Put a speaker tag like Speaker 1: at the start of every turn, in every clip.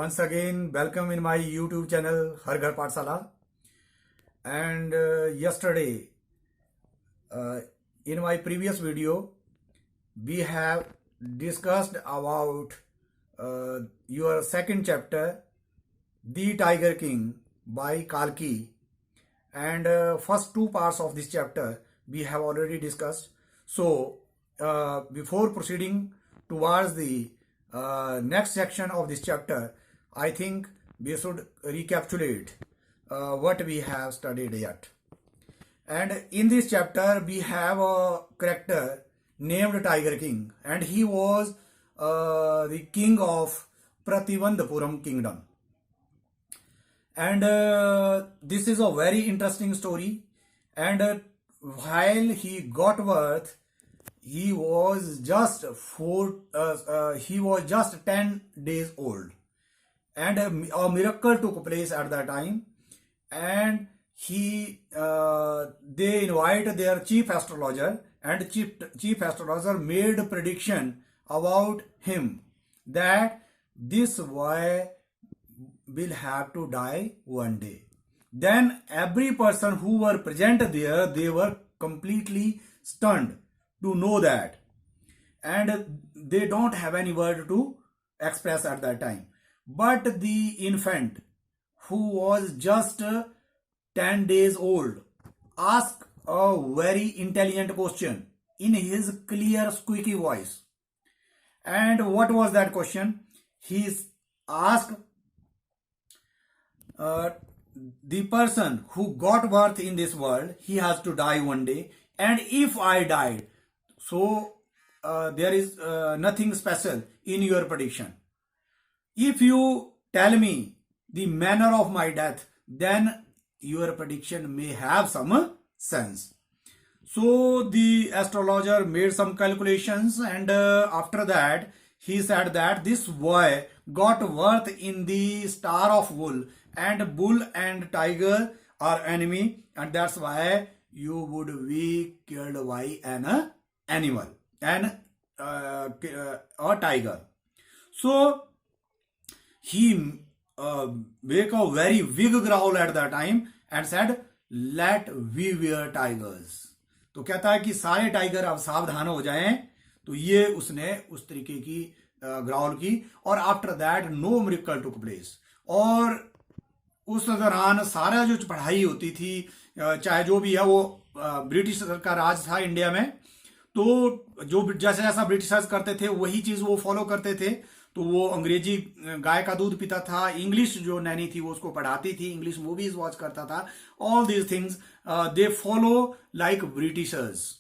Speaker 1: Once again, welcome in my YouTube channel Har Ghar Pathshala. And yesterday, in my previous video, we have discussed about your second chapter, The Tiger King by Kalki. And first two parts of this chapter we have already discussed. So before proceeding towards the next section of this chapter, I think we should recapitulate what we have studied yet. And in this chapter, we have a character named Tiger King, and he was the king of Pratibandhapuram kingdom. And this is a very interesting story. And while he got birth, he was just 10 days old, and a miracle took place at that time. And they invited their chief astrologer, and chief astrologer made a prediction about him that this boy will have to die one day. Then every person who were present there, they were completely stunned to know that, and they don't have any word to express at that time. But the infant, who was just 10 days old, asked a very intelligent question in his clear squeaky voice. And what was that question? He asked, the person who got birth in this world, he has to die one day, and if I died, so there is nothing special in your prediction. If you tell me the manner of my death, then your prediction may have some sense. So the astrologer made some calculations, and after that he said that this boy got birth in the star of bull, and bull and tiger are enemy, and that's why you would be killed by an animal, and a tiger. So he make a very big growl at that time and said, let we wear tigers. तो कहता है कि सारे tiger अब सावधान हो जाएं. तो ये उसने उस तरीके की ग्राउल की, और after that no miracle took place. और उस दौरान सारा जो पढ़ाई होती थी, चाहे जो भी है, वो ब्रिटिश का राज था इंडिया में, तो जो जैसा जैसा ब्रिटिशर्स करते थे वही चीज वो फॉलो करते थे. तो वो अंग्रेजी गाय का दूध पीता था, इंग्लिश जो नैनी थी वो उसको पढ़ाती थी, इंग्लिश मूवीज वॉच करता था. All these things they follow like Britishers.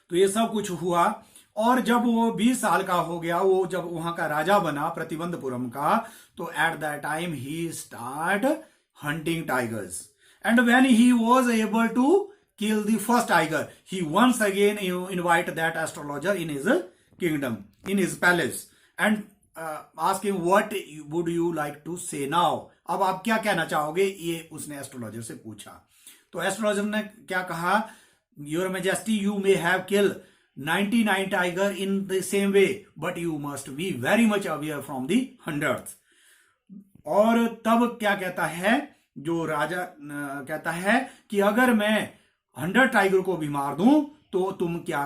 Speaker 1: तो ये सब कुछ हुआ. और जब वो 20 साल का हो गया, वो जब वहां का राजा बना प्रतिबंधपुरम का, तो at that time he start hunting tigers. And when he was able to kill the first tiger, he once again invite that astrologer in his kingdom, in his palace, and ask him, what would you like to say now? अब आप क्या कहना चाहोगे, ये उसने astrologer से पूछा. तो एस्ट्रोलॉजर ने क्या कहा, your majesty, you may have kill 99 tiger in the same way, but you must be very much aware from the 100th. और तब क्या कहता है, जो राजा कहता है कि अगर मैं 100 टाइगर को भी मार दूं तो तुम क्या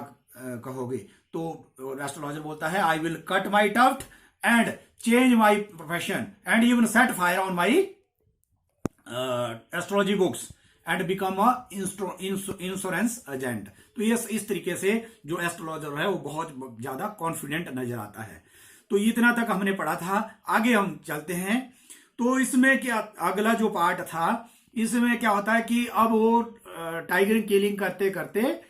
Speaker 1: कहोगे. तो एस्ट्रोलॉजर बोलता है, I will cut my tuft and change my profession and even set fire on my astrology books and become a insurance agent. तो ये इस तरीके से जो एस्ट्रोलॉजर है वो बहुत ज्यादा कॉन्फिडेंट नजर आता है. तो इतना तक हमने पढ़ा था. आगे हम चलते हैं. तो इसमें क्या, अगला जो पार्ट था, इसमें क्या होता है कि अब वो टाइगर किलिंग करते करते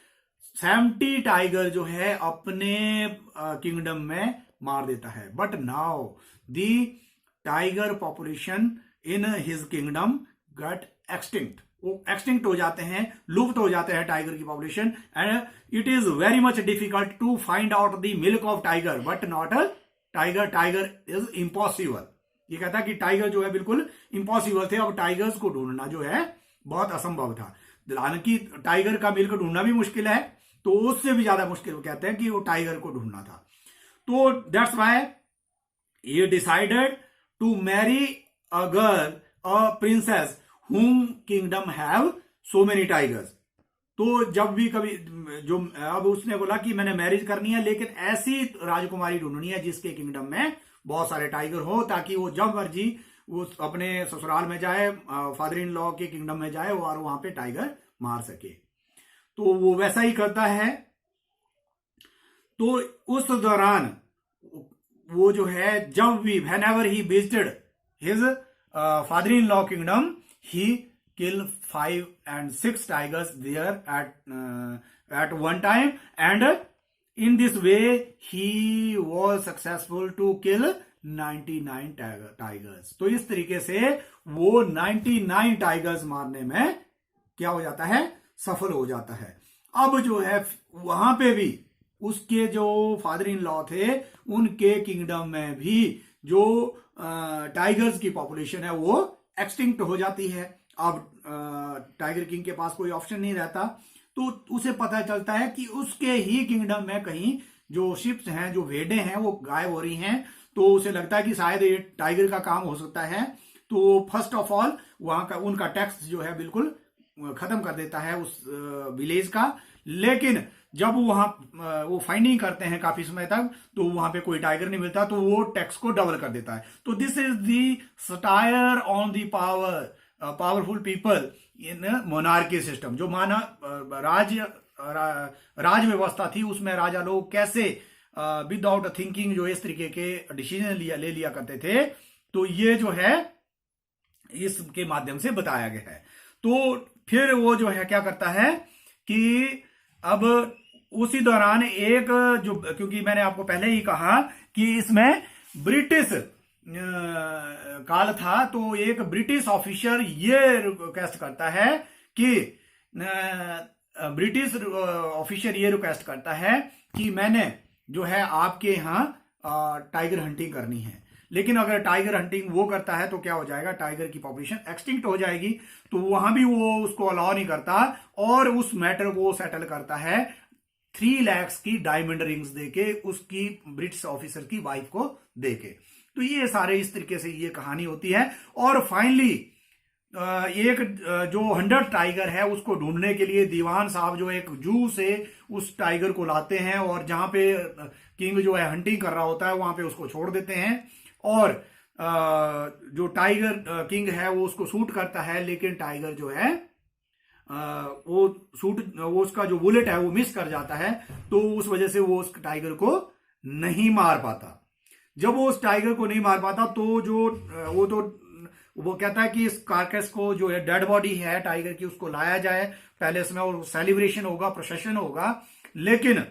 Speaker 1: 70 टाइगर जो है अपने किंगडम में मार देता है. But now the tiger population in his kingdom got extinct. वो एक्सटिंक्ट हो जाते हैं, लुप्त हो जाते हैं टाइगर की population. And it is very much difficult to find out the milk of tiger, but not a tiger. Tiger is impossible. ये कहता है कि टाइगर जो है बिल्कुल इम्पॉसिबल थे. अब टाइगर्स को ढूंढना जो है बहुत असंभव था. हालांकि टाइगर का मिल्क ढूंढना भी मुश्किल है, तो उससे भी ज्यादा मुश्किल कहते हैं कि वो टाइगर को ढूंढना था. तो that's why he decided to marry a girl a princess whom kingdom have so many tigers. तो जब भी कभी जो अब उसने बोला कि मैंने मैरिज करनी है, लेकिन ऐसी राजकुमारी ढूंढनी है जिसके किंगडम में बहुत सारे टाइगर हो, ताकि वो जब मर्जी वो अपने ससुराल में जाए, फादर इन लॉ के किंगडम में जाए और वहां पे टाइगर मार सके। तो वो वैसा ही करता है। तो उस दौरान वो जो है, जब भी when ever he visited his father in law kingdom, he kill 5 and 6 tigers there at one time, and in this way he was successful to kill 99 tigers। तो इस तरीके से वो 99 टाइगर्स मारने में क्या हो जाता है, सफल हो जाता है। अब जो है वहां पे भी उसके जो फादर इन लॉ थे, उनके किंगडम में भी जो टाइगर्स की पॉपुलेशन है वो एक्सटिंक्ट हो जाती है। अब टाइगर किंग के पास कोई ऑप्शन नहीं रहता, तो उसे पता चलता है कि उसके ही किंगडम में कहीं जो शिप्स हैं, जो भेड़ें हैं, वो गायब हो रही हैं। तो उसे लगता है कि शायद ये टाइगर का काम हो सकता है। तो फर्स्ट ऑफ ऑल वहां का उनका टैक्स जो है बिल्कुल खत्म कर देता है उस विलेज का। लेकिन जब वहां वो फाइंडिंग करते हैं काफी समय तक, तो वहां पे कोई टाइगर नहीं मिलता, तो वो टैक्स को डबल कर देता है। तो this is the satire on the powerful people in monarchy system. जो माना राज व्यवस्था थी, उसमें राजा लोग कैसे विदाउट थिंकिंग जो इस तरीके के डिसीजन ले लिया करते थे, तो ये जो है इसके माध्यम से बताया गया है। तो फिर वो जो है क्या करता है कि अब उसी दौरान एक जो, क्योंकि मैंने आपको पहले ही कहा कि इसमें ब्रिटिश काल था, तो एक ब्रिटिश ऑफिसर ये रिक्वेस्ट करता है कि ब्रिटिश ऑफिसर ये रिक्वेस्ट करता है कि मैंने जो है आपके यहाँ टाइगर हंटिंग करनी है। लेकिन अगर टाइगर हंटिंग वो करता है तो क्या हो जाएगा, टाइगर की पॉपुलेशन एक्सटिंक्ट हो जाएगी। तो वहां भी वो उसको अलाउ नहीं करता और उस मैटर को सेटल करता है 3 लाख की डायमंड रिंग्स देके, उसकी ब्रिटिश ऑफिसर की वाइफ को देके। तो ये सारे इस तरीके से ये कहानी होती है। और फाइनली एक जो 100 टाइगर है उसको ढूंढने के लिए दीवान साहब जो एक जू से उस टाइगर को लाते हैं, और जहां पे किंग जो है हंटिंग कर रहा होता है वहां पे उसको छोड़ देते हैं। और जो टाइगर किंग है वो उसको शूट करता है, लेकिन टाइगर जो है वो उसका जो बुलेट है वो मिस कर जाता है। तो उस वजह से वो उस टाइगर को नहीं मार पाता। जब वो उस टाइगर को नहीं मार पाता तो वो कहता है कि इस कार्केस को जो है डेड बॉडी है टाइगर की, उसको लाया जाए पैलेस में और सेलिब्रेशन होगा, प्रोसेशन होगा। लेकिन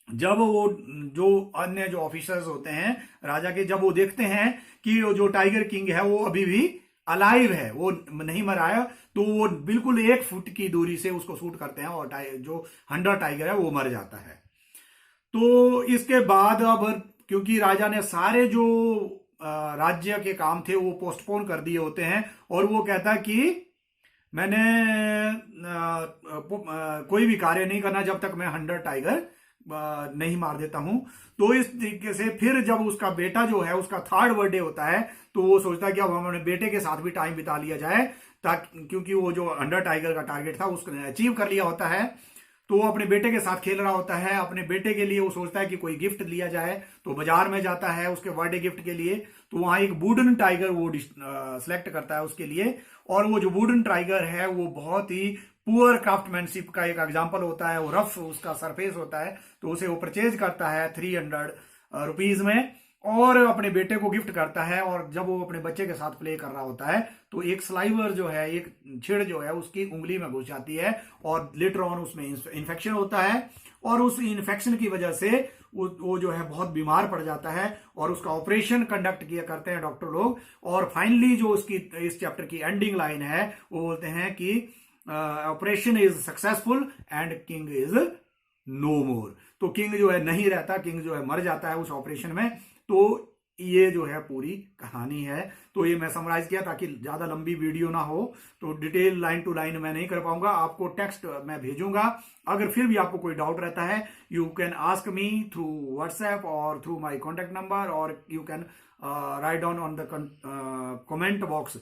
Speaker 1: जब वो जो अन्य जो ऑफिसर्स होते हैं राजा के, जब वो देखते हैं कि जो टाइगर किंग है वो अभी भी अलाइव है, वो नहीं मरा है, तो वो बिल्कुल 1 फुट की दूरी से उसको शूट करते हैं और जो 100 टाइगर है वो मर जाता है। तो इसके बाद अब क्योंकि राजा ने सारे जो राज्य के काम थे वो पोस्टपोन कर दिए होते हैं, और वो कहता है कि मैंने कोई भी कार्य नहीं करना जब तक मैं 100 टाइगर नहीं मार देता हूं। तो इस तरीके से फिर जब उसका बेटा जो है उसका 3rd बर्थडे होता है, तो वो सोचता है कि अब हमारे बेटे के साथ भी टाइम बिता लिया जाए, ताकि क्योंकि वो जो 100 टाइगर का टारगेट था उसने अचीव कर लिया होता है। तो वो अपने बेटे के साथ खेल रहा होता है। अपने बेटे के लिए वो सोचता है कि कोई गिफ्ट लिया जाए, तो बाजार में जाता है उसके बर्थडे गिफ्ट के लिए। तो वहां एक वुडन टाइगर वो सिलेक्ट करता है उसके लिए, और वो जो वुडन टाइगर है वो बहुत ही पुअर क्राफ्टमैनशिप का एक एग्जाम्पल होता है। वो रफ उसका सरफेस होता है, तो उसे वो परचेज करता है 300 रुपीज में और अपने बेटे को गिफ्ट करता है। और जब वो अपने बच्चे के साथ प्ले कर रहा होता है तो एक स्लाइवर जो है, एक छेड़ जो है उसकी उंगली में घुस जाती है और लेटर ऑन उसमें इन्फेक्शन होता है, और उस इन्फेक्शन की वजह से वो जो है बहुत बीमार पड़ जाता है, और उसका ऑपरेशन कंडक्ट किया करते हैं डॉक्टर लोग। और फाइनली जो उसकी इस चैप्टर की एंडिंग लाइन है वो बोलते हैं कि operation is successful and king is no more. तो किंग जो है नहीं रहता, किंग जो है मर जाता है उस ऑपरेशन में। तो ये जो है पूरी कहानी है। तो ये मैं समराइज किया ताकि ज्यादा लंबी वीडियो ना हो, तो डिटेल लाइन टू लाइन मैं नहीं कर पाऊंगा, आपको टेक्स्ट मैं भेजूंगा। अगर फिर भी आपको कोई डाउट रहता है, you can ask me through WhatsApp और थ्रू माई कॉन्टेक्ट नंबर, और you can write down on the comment box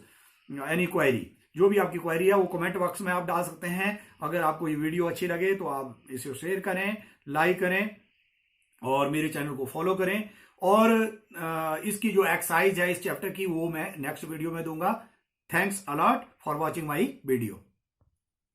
Speaker 1: any query. जो भी आपकी क्वेरी है वो कमेंट बॉक्स में आप डाल सकते हैं। अगर आपको ये वीडियो अच्छी लगे तो आप इसे शेयर करें, लाइक करें और मेरे चैनल को फॉलो करें। और इसकी जो एक्सरसाइज है इस चैप्टर की वो मैं नेक्स्ट वीडियो में दूंगा। Thanks a lot for watching my video.